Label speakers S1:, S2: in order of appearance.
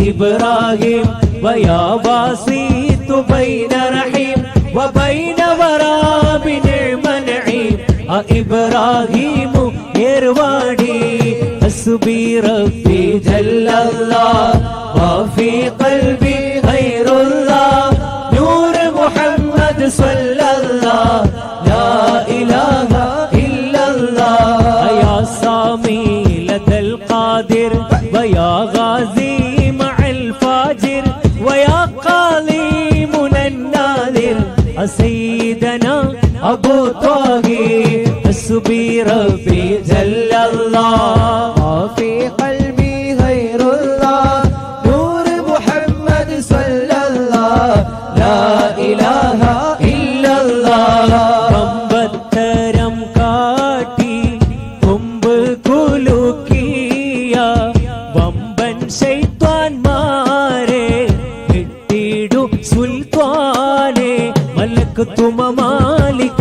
S1: إبراهيم ويا واسيط بين رحيم وبين وراب نعم نعيم إبراهيم يرواني حسبي ربي جل الله وفي قلبي غير الله نور محمد صلى الله لا إله إلا الله يا سامي لدى القادر ويا غازي مع الفاجر ويا قاضي من الناذر سيدنا أبو طاهر حسبي ربي جل الله
S2: في قلبي غير الله نور محمد صلى الله
S1: لا إله إلا الله കമ്പത്തരം കാട്ടി കൊമ്പ് കുലുക്കിയ വമ്പൻ ശൈത്താൻമാരെ കിട്ടിടു സുൽത്താനെ മലക്ക് തുമ മാലിക്